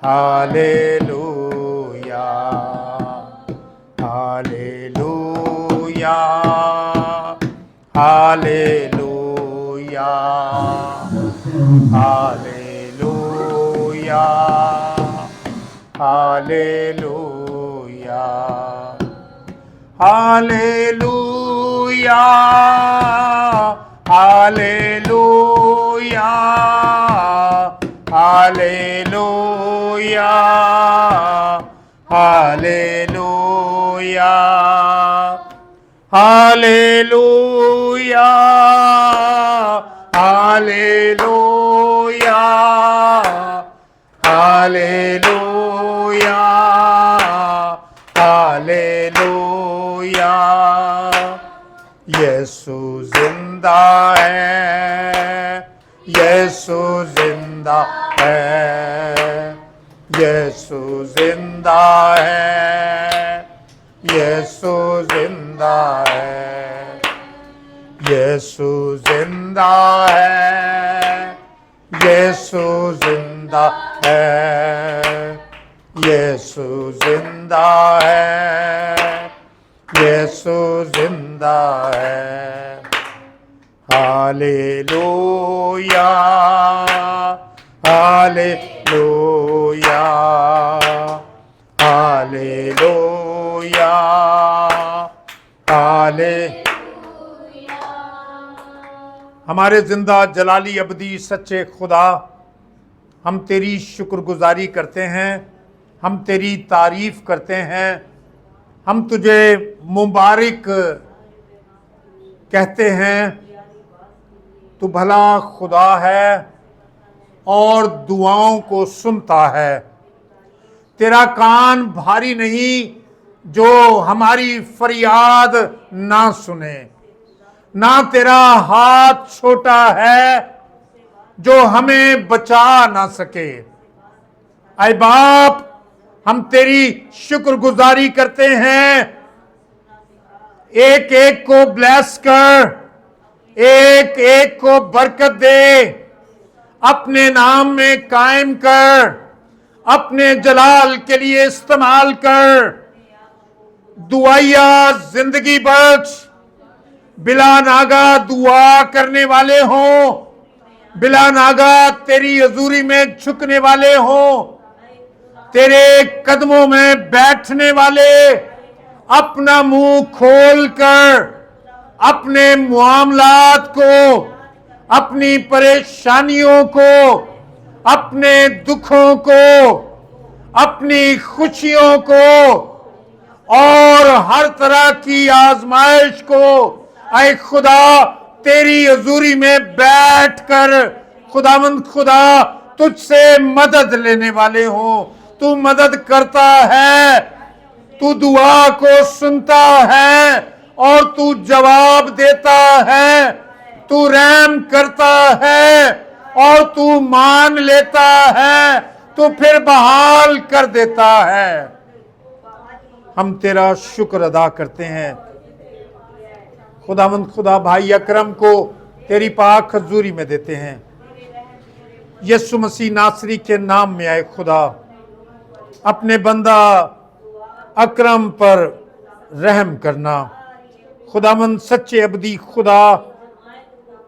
hallelujah, hallelujah, hallelujah, hallelujah, hallelujah, hallelujah, hallelujah, hallelujah, hallelujah, hallelujah, hallelujah, hallelujah, hallelujah. यीशु जिंदा है, यीशु जिंदा है, यीशु जिंदा है, यीशु जिंदा है, यीशु जिंदा है, यीशु जिंदा है, यीशु जिंदा है, यीशु जिंदा है। हालेलुया, हालेलुया, हालेलुया, हाले। हमारे जिंदा जलाली अबदी सच्चे खुदा, हम तेरी शुक्रगुजारी करते हैं, हम तेरी तारीफ करते हैं, हम तुझे मुबारक कहते हैं। तू भला खुदा है और दुआओं को सुनता है। तेरा कान भारी नहीं जो हमारी फरियाद ना सुने, ना तेरा हाथ छोटा है जो हमें बचा ना सके। ऐ बाप, हम तेरी शुक्रगुजारी करते हैं। एक एक को ब्लेस कर, एक एक को बरकत दे, अपने नाम में कायम कर, अपने जलाल के लिए इस्तेमाल कर। दुआया जिंदगी बख्श, बिला नागा दुआ करने वाले हों, बिला नागा तेरी हजूरी में झुकने वाले हों, तेरे कदमों में बैठने वाले अपना मुंह खोल कर अपने मामलात को, अपनी परेशानियों को, अपने दुखों को, अपनी खुशियों को और हर तरह की आजमाइश को, ऐ खुदा तेरी हजूरी में बैठकर खुदावंद खुदा तुझसे मदद लेने वाले हो। तू मदद करता है, तू दुआ को सुनता है और तू जवाब देता है, तू रहम करता है और तू मान लेता है, तू फिर बहाल कर देता है। हम तेरा शुक्र अदा करते हैं। खुदावंद खुदा भाई अकरम को तेरी पाक हजूरी में देते हैं। यीशु मसीह नासरी के नाम में आए खुदा, अपने बंदा अकरम पर रहम करना। खुदावंद सच्चे अबदी खुदा,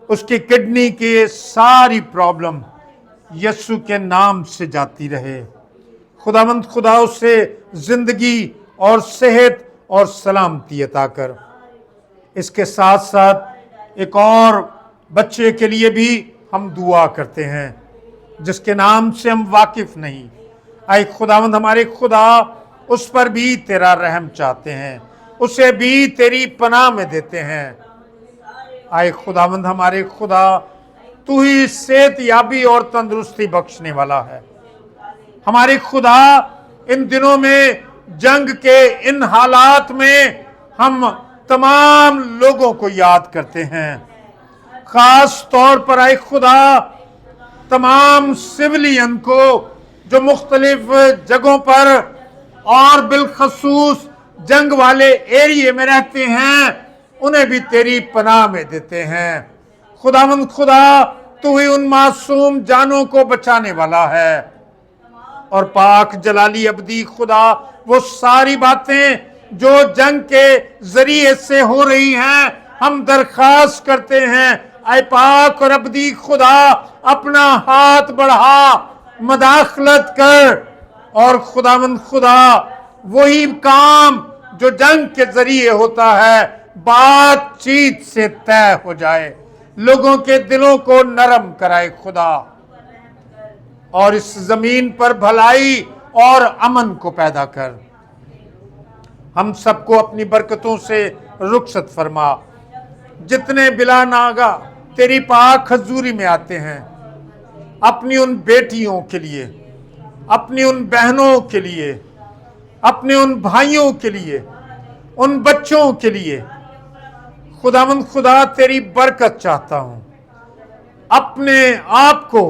उसकी किडनी की सारी प्रॉब्लम यीशु के नाम से जाती रहे। खुदावंद खुदा उसे जिंदगी और सेहत और सलामती अता कर। इसके साथ साथ एक और बच्चे के लिए भी हम दुआ करते हैं जिसके नाम से हम वाकिफ नहीं। आए खुदावंद हमारे खुदा, उस पर भी तेरा रहम चाहते हैं, उसे भी तेरी पनाह में देते हैं। आए खुदावंद हमारे खुदा, तू ही सेहत याबी और तंदुरुस्ती बख्शने वाला है। हमारे खुदा, इन दिनों में जंग के इन हालात में हम तमाम लोगों को याद करते हैं। खास तौर पर आए खुदा, तमाम सिविलियन को जो मुख्तलिफ जगहों पर और बिलखसूस जंग वाले एरिया में रहते हैं, उन्हें भी तेरी पनाह में देते हैं। खुदावंद खुदा, तू ही उन मासूम जानों को बचाने वाला है। और पाक जलाली अबदी खुदा, वो सारी बातें जो जंग के जरिए से हो रही हैं, हम दरख्वास्त करते हैं, ऐ पाक और अबदी खुदा, अपना हाथ बढ़ा, मदाखलत कर, और खुदावंद खुदा वही काम जो जंग के जरिए होता है बातचीत से तय हो जाए, लोगों के दिलों को नरम कराए खुदा, और इस जमीन पर भलाई और अमन को पैदा कर। हम सबको अपनी बरकतों से रुखसत फरमा। जितने बिला नागा तेरी पाक हजूरी में आते हैं, अपनी उन बेटियों के लिए, अपनी उन बहनों के लिए, अपने उन भाइयों के लिए, उन बच्चों के लिए, खुदावंद खुदा तेरी बरकत चाहता हूं। अपने आप को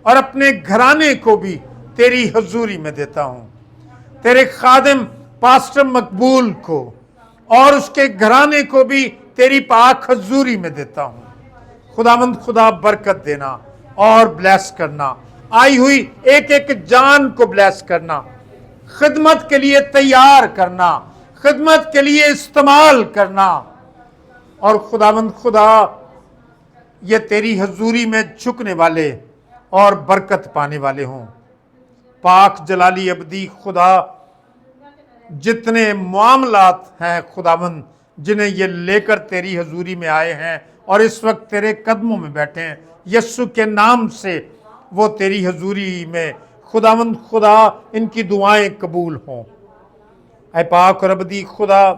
और अपने घराने को भी तेरी हजूरी में देता हूं। तेरे खादिम पास्टर मकबूल को और उसके घराने को भी तेरी पाक हजूरी में देता हूं। खुदावंद खुदा बरकत देना और ब्लेस करना, आई हुई एक एक जान को ब्लेस करना, खिदमत के लिए तैयार करना, खिदमत के लिए इस्तेमाल करना, और खुदावंद खुदा ये तेरी हजूरी में झुकने वाले और बरकत पाने वाले हों। पाक जलाली अबदी खुदा, जितने मामलात हैं खुदावंद जिन्हें ये लेकर तेरी हजूरी में आए हैं और इस वक्त तेरे कदमों में बैठे हैं, यस्सु के नाम से वो तेरी हजूरी में खुदावंद खुदा इनकी दुआएं कबूल हों। ऐ पाक और अबदी खुदा,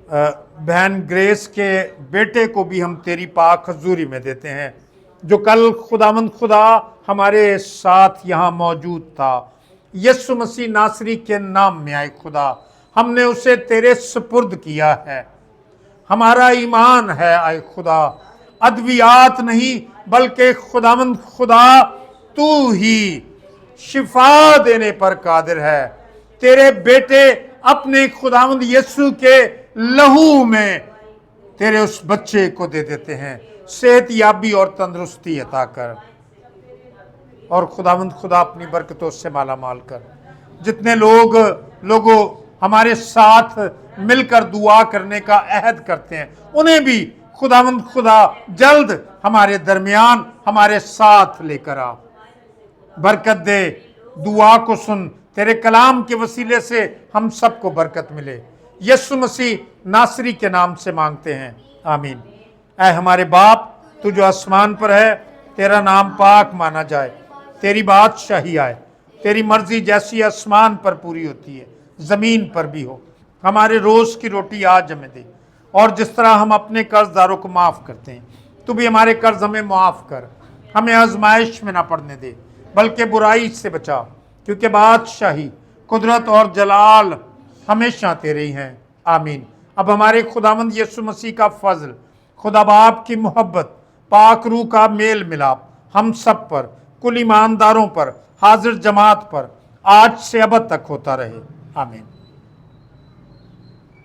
बहन ग्रेस के बेटे को भी हम तेरी पाक हजूरी में देते हैं, जो कल खुदावंद खुदा हमारे साथ यहाँ मौजूद था। यीशु मसीह नासरी के नाम में आए खुदा, हमने उसे तेरे सुपुर्द किया है। हमारा ईमान है आए खुदा, अद्वियात नहीं बल्कि खुदावंद खुदा तू ही शिफा देने पर कादिर है। तेरे बेटे अपने खुदावंद यीशु के लहू में तेरे उस बच्चे को दे देते हैं। सेहत याबी और तंदुरुस्ती अता कर, और खुदावंद खुदा अपनी बरकतों से माला माल कर। जितने लोगों हमारे साथ मिलकर दुआ करने का अहद करते हैं, उन्हें भी खुदावंद खुदा जल्द हमारे दरमियान हमारे साथ लेकर आ। बरकत दे, दुआ को सुन, तेरे कलाम के वसीले से हम सबको बरकत मिले। यीशु मसीह नासरी के नाम से मांगते हैं, आमीन। ऐ हमारे बाप, तू जो आसमान पर है, तेरा नाम पाक माना जाए, तेरी बादशाही आए, तेरी मर्जी जैसी आसमान पर पूरी होती है जमीन पर भी हो। हमारे रोज की रोटी आज हमें दे, और जिस तरह हम अपने कर्जदारों को माफ करते हैं, तू भी हमारे कर्ज हमें माफ कर। हमें आजमाइश में ना पड़ने दे, बल्कि बुराई से बचा, क्योंकि बादशाही, कुदरत और जलाल हमेशा तेरे ही हैं, आमीन। अब हमारे खुदावंद यीशु मसीह का फजल, खुदा बाप की मोहब्बत, पाक रूह का मेल मिलाप हम सब पर, कुल ईमानदारों पर, हाजिर जमात पर आज से अब तक होता रहे, आमीन।